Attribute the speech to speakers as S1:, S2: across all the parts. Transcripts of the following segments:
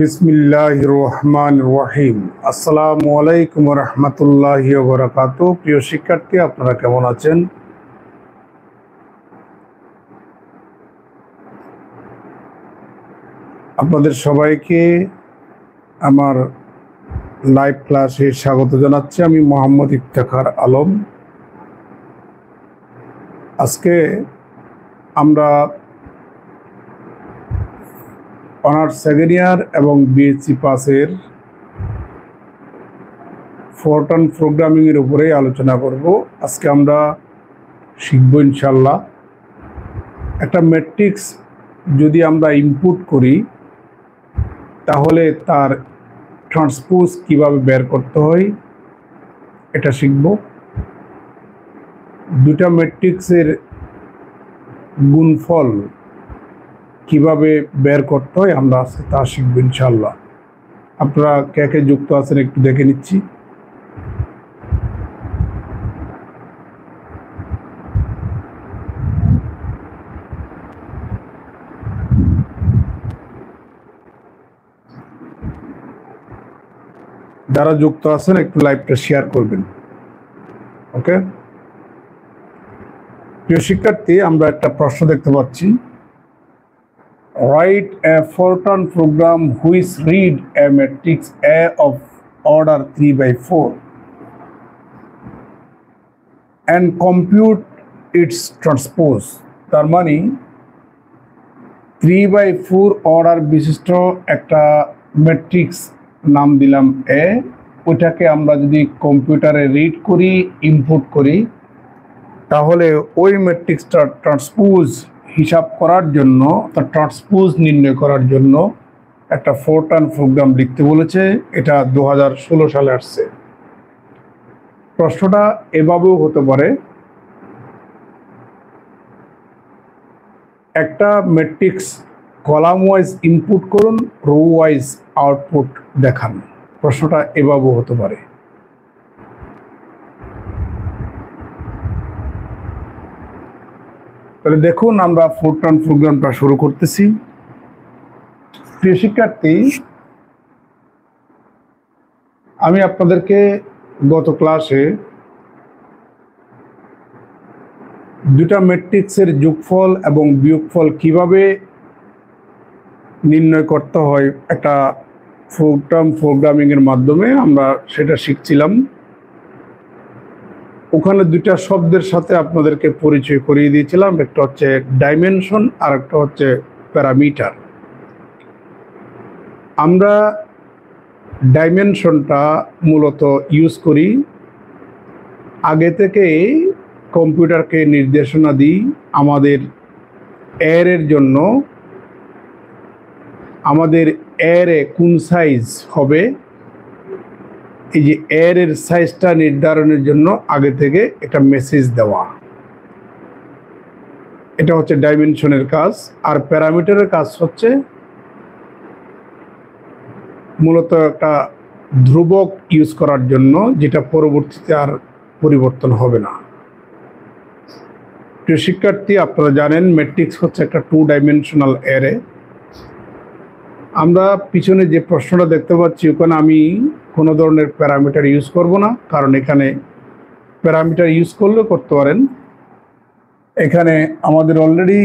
S1: বিসমিল্লাহির রহমানির রহিম। আসসালামু আলাইকুম ওয়া রাহমাতুল্লাহি ওয়া বারাকাতুহু। প্রিয় শিক্ষার্থী, আপনারা কেমন আছেন? আপনাদের সবাইকে আমার লাইভ ক্লাসে স্বাগত জানাচ্ছি। আমি মোহাম্মদ ইফতেখার আলম। আজকে আমরা অনার্স সেকেন্ড ইয়ার এবং বিএসসি পাসের ফোরট্রান প্রোগ্রামিং এর উপরে আলোচনা করব। আজকে আমরা শিখব ইনশাল্লাহ একটা ম্যাট্রিক্স যদি আমরা ইনপুট করি তাহলে তার ট্রান্সপোজ কিভাবে বের করতে হয় এটা শিখব। দুটা ম্যাট্রিক্সের গুণফল কিভাবে বের করতে হয় আমরা আজকে তা শিখব ইনশাল্লাহ। আপনারা কে কে যুক্ত আছেন একটু দেখে নিচ্ছি। যারা যুক্ত আছেন একটু লাইভটা শেয়ার করবেন। ওকে, প্রিয় শিক্ষার্থী, আমরা একটা প্রশ্ন দেখতে পাচ্ছি। Write a Fortran program which read a matrix A of order 3/4 and compute its transpose। তার মানে 3/4 অর্ডার বিশিষ্ট একটা ম্যাট্রিক্স নাম দিলাম এ, ওইটাকে আমরা যদি কম্পিউটারে রিড করি, ইনপুট করি, তাহলে ওই ম্যাট্রিক্সটার ট্রান্সপোজ হিসাব করার জন্য, তার ট্রান্সপোজ নির্ণয় করার জন্য একটা ফোরট্রান প্রোগ্রাম লিখতে বলেছে। এটা 2016 সালে আসছে। প্রশ্নটা এভাবেও হতে পারে, একটা ম্যাট্রিক্স কলাম ওয়াইজ ইনপুট করুন, রো ওয়াইজ আউটপুট দেখান। প্রশ্নটা এভাবেও হতে পারে। তাহলে দেখুন, আমরা ফোরট্রান প্রোগ্রামটা শুরু করতেছি। প্রিয় শিক্ষার্থী, আমি আপনাদেরকে গত ক্লাসে দুটা ম্যাট্রিক্সের যোগফল এবং বিয়োগফল কিভাবে নির্ণয় করতে হয় একটা ফোরট্রান প্রোগ্রামিং এর মাধ্যমে আমরা সেটা শিখছিলাম। ওখানে দুটা শব্দের সাথে আপনাদেরকে পরিচয় করিয়ে দিয়েছিলাম, একটা হচ্ছে ডাইমেনশন আর একটা হচ্ছে প্যারামিটার। আমরা ডাইমেনশনটা মূলত ইউজ করি, আগে থেকে কম্পিউটারকে নির্দেশনা দিই আমাদের এর জন্য, আমাদের এরে কোন সাইজ হবে, এই যে এর সাইজটা নির্ধারণের জন্য আগে থেকে একটা মেসেজ দেওয়া, এটা হচ্ছে ডাইমেনশনের কাজ। আর প্যারামিটারের কাজ হচ্ছে মূলত একটা ধ্রুবক ইউজ করার জন্য, যেটা পরবর্তীতে আর পরিবর্তন হবে না। প্রিয় শিক্ষার্থী, আপনারা জানেন ম্যাট্রিক্স হচ্ছে একটা 2 ডাইমেনশনাল অ্যারে। আমরা পিছনে যে প্রশ্নটা দেখতে পাচ্ছি ওখানে আমি কোনো ধরনের প্যারামিটার ইউজ করব না, কারণ এখানে প্যারামিটার ইউজ করলেও করতে পারেন। এখানে আমাদের অলরেডি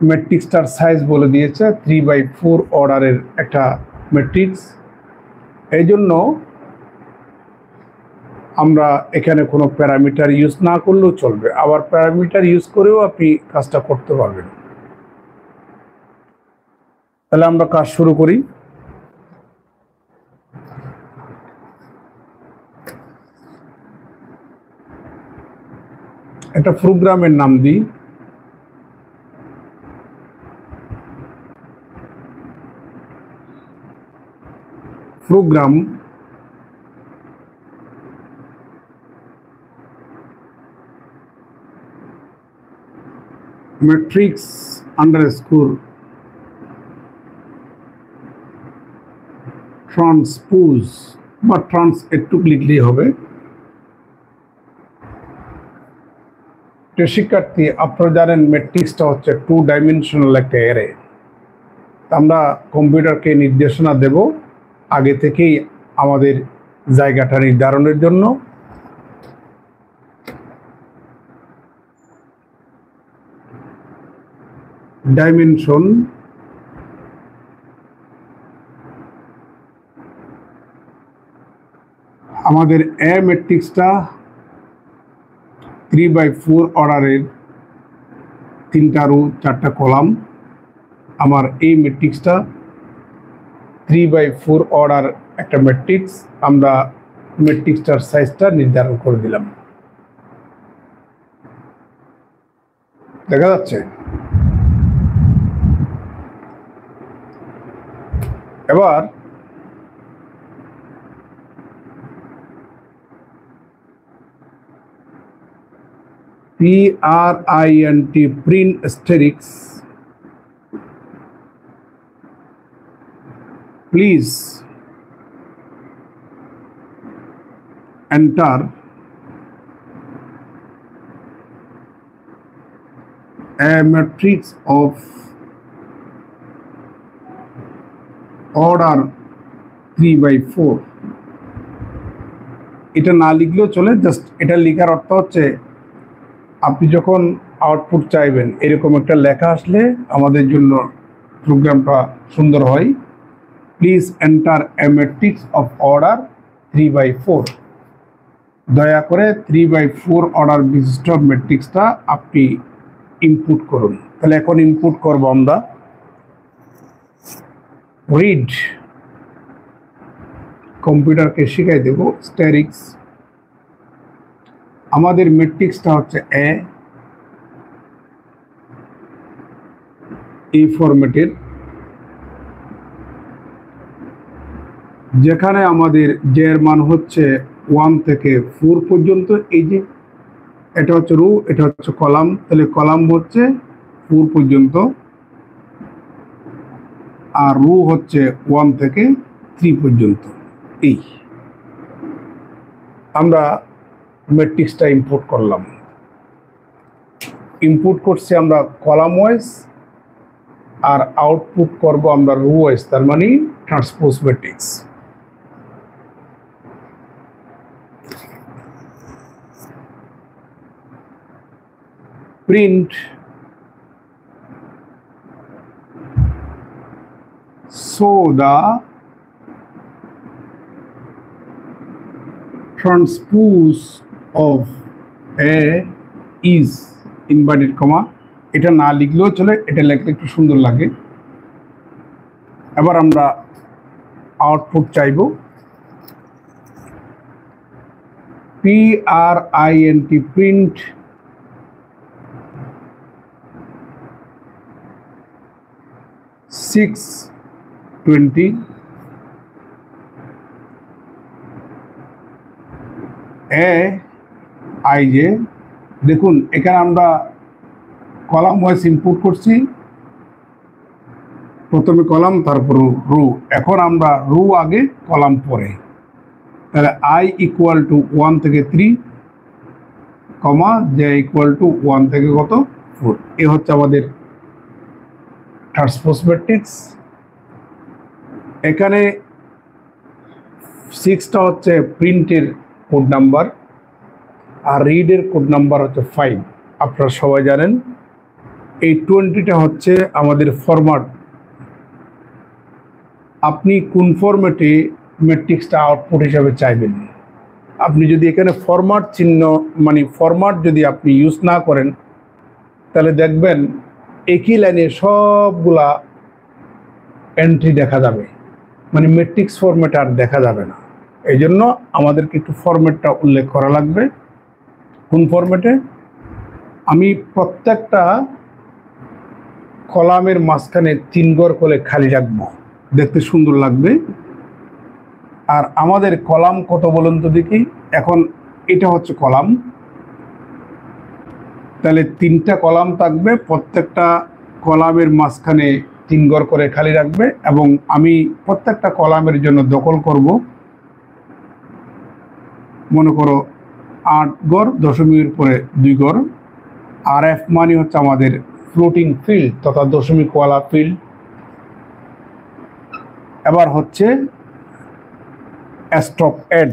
S1: ম্যাট্রিক্সটার সাইজ বলে দিয়েছে 3/4 অর্ডারের একটা ম্যাট্রিক্স, এই জন্য আমরা এখানে কোনো প্যারামিটার ইউজ না করলেও চলবে। আবার প্যারামিটার ইউজ করেও আপনি কাজটা করতে পারবেন। তাহলে আমরা কাজ শুরু করি। একটা প্রোগ্রামের নাম দিই। প্রোগ্রাম ম্যাট্রিক্স আন্ডারস্কোর ট্রান্সপোজ বা ট্রান্স একটু লিখলেই হবে। শিক্ষার্থী, আপনারা জানেন ম্যাট্রিক্সটা হচ্ছে 2 ডাইমেনশনাল একটা অ্যারে। আমরা কম্পিউটারকে নির্দেশনা দেব আগে থেকেই আমাদের জায়গাটা নির্ধারণের জন্য। ডাইমেনশন আমাদের এ ম্যাট্রিক্সটা 3/4 অর্ডারের 3টা রো 4টা কলাম। আমার এই ম্যাট্রিক্সটা 3/4 অর্ডার একটা ম্যাট্রিক্স। আমরা ম্যাট্রিক্সটার সাইজটা নির্ধারণ করে দিলাম। দেখা যাচ্ছে? এবার PRINT print asterisk, please enter a matrix of order 3/4। এটা না লিখলেও চলে, জাস্ট এটা লেখার অর্থ হচ্ছে আপনি যখন আউটপুট চাইবেন এরকম একটা লেখা আসলে আমাদের জন্য প্রোগ্রামটা সুন্দর হয়। Please enter a matrix of order 3/4। দয়া করে 3/4 অর্ডার বিশিষ্ট ম্যাট্রিক্সটা আপনি ইনপুট করুন। তাহলে এখন ইনপুট করব আমরা রিড। কম্পিউটারকে শিখাই দেব স্ট্যারিক্স। আমাদের ম্যাট্রিক্সটা হচ্ছে এই ফরম্যাটের, যেখানে আমাদের জের মান হচ্ছে 1 থেকে 4 পর্যন্ত। এই যে এটা হচ্ছে রো, এটা হচ্ছে কলাম, তাহলে কলাম হচ্ছে 4 পর্যন্ত আর রো হচ্ছে 1 থেকে 3 পর্যন্ত। এই আমরা ম্যাট্রিক্সটা ইনপুট করলাম। ইনপুট করছি আমরা কলাম ওয়াইজ আর আউটপুট করব আমরা রো ওয়াইজ, তার মানে transpose matrix. Print so the transpose of A is inverted comma। এটা না লিখলেও চলে, এটা লিখলে একটু সুন্দর লাগে। এবার আমরা আউটপুট চাইব PRINT print (620) AIJ। দেখুন এখানে আমরা কলাম ওয়াইজ ইনপুট করছি, প্রথমে কলাম তারপর রো। এখন আমরা রো আগে কলাম পরে, তাহলে I = 1 থেকে 3 কমা J = 1 থেকে কত 4। এ হচ্ছে আমাদের ট্রান্সপোজ ম্যাট্রিক্স। এখানে 6টা হচ্ছে প্রিন্টের কোড নাম্বার আর রিডের কোড নাম্বার হচ্ছে 5। আপনারা সবাই জানেন। এই 20টা হচ্ছে আমাদের ফরম্যাট। আপনি কোন ফরম্যাটে ম্যাট্রিক্সটা আউটপুট হিসাবে চাইবেন। আপনি যদি এখানে ফরম্যাট চিহ্ন মানে ফরম্যাট যদি আপনি ইউজ না করেন তাহলে দেখবেন একই লাইনে সবগুলা এন্ট্রি দেখা যাবে, মানে ম্যাট্রিক্স ফরম্যাট আর দেখা যাবে না। এই জন্য আমাদেরকে একটু ফরম্যাটটা উল্লেখ করা লাগবে। কোন ফরম্যাটে? আমি প্রত্যেকটা কলামের মাঝখানে 3 ঘর করে খালি রাখবো, দেখতে সুন্দর লাগবে। আর আমাদের কলাম কত বলুন তো দেখি। এখন এটা হচ্ছে কলাম, তাহলে 3টা কলাম থাকবে, প্রত্যেকটা কলামের মাঝখানে 3 ঘর করে খালি রাখবে। এবং আমি প্রত্যেকটা কলামের জন্য দখল করব মনে করো 8 ঘর, দশমিকের পরে 2 ঘর। আর এফ মানে হচ্ছে আমাদের ফ্লোটিং ফিল্ড তথা দশমিক ওয়ালা ফিল্ড। এবার হচ্ছে স্টপ অ্যাড।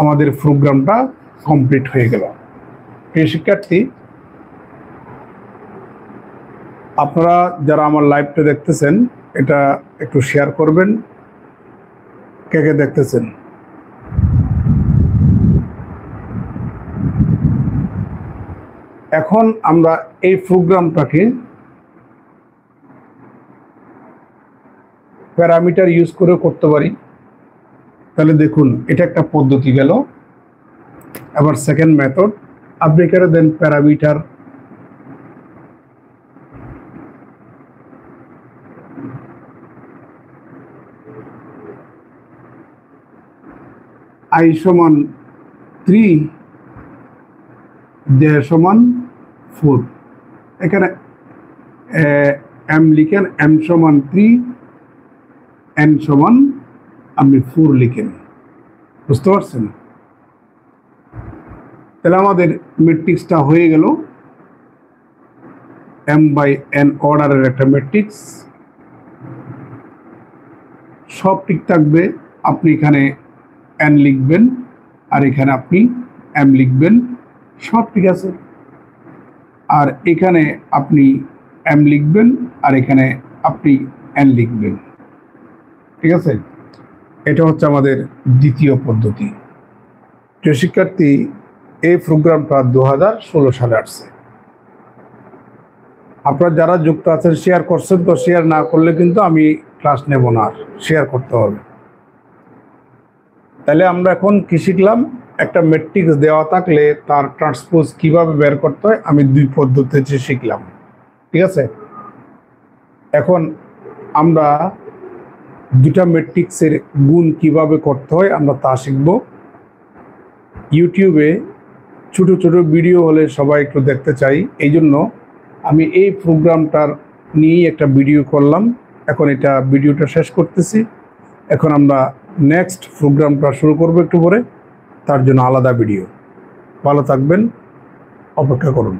S1: আমাদের প্রোগ্রামটা কমপ্লিট হয়ে গেল। প্রিয় শিক্ষার্থী, আপনারা যারা আমার লাইভটা দেখতেছেন এটা একটু শেয়ার করবেন, কে কে দেখতেছেন। এখন আমরা এই প্রোগ্রামটাকে প্যারামিটার ইউজ করে করতে পারি। তাহলে দেখুন, এটা একটা পদ্ধতি গেল। আবার সেকেন্ড মেথড, আপনি এখানে দেন প্যারামিটার i সমান 3, j সমান 4। এখানে m লিখেন, m সমান 3, n সমান আপনি 4 লিখেন। বুঝতে পারছেন? তাহলে আমাদের ম্যাট্রিক্সটা হয়ে গেল m/n অর্ডারের একটা ম্যাট্রিক্স। সব ঠিক থাকবে। আপনি এখানে n লিখবেন আর এখানে আপনি m লিখবেন, সব ঠিক আছে। আর এখানে আপনি m লিখবেন আর এখানে আপনি n লিখবেন, ঠিক আছে। এটা হচ্ছে আমাদের দ্বিতীয় পদ্ধতি। প্রিয় শিক্ষার্থী, এই প্রোগ্রামটা 2016 সালে আসছে। আপনারা যারা যুক্ত আছেন শেয়ার করছেন, তো শেয়ার না করলে কিন্তু আমি ক্লাস নেব না, আর শেয়ার করতে হবে। তাহলে আমরা এখন কি শিখলাম? একটা ম্যাট্রিক্স দেওয়া থাকলে তার ট্রান্সপোজ কিভাবে বের করতে হয় আমি 2 পদ্ধতিতে শিখলাম, ঠিক আছে। এখন আমরা 2টা ম্যাট্রিক্সের গুণ কিভাবে করতে হয় আমরা তা শিখব। ইউটিউবে ছোট ছোট ভিডিও হলে সবাই একটু দেখতে চাই, এই জন্য আমি এই প্রোগ্রামটার নিয়েই একটা ভিডিও করলাম। এখন এটা ভিডিওটা শেষ করতেছি। এখন আমরা নেক্সট প্রোগ্রামটা শুরু করব একটু পরে, তার জন্য আলাদা ভিডিও। ভালো থাকবেন, অপেক্ষা করুন।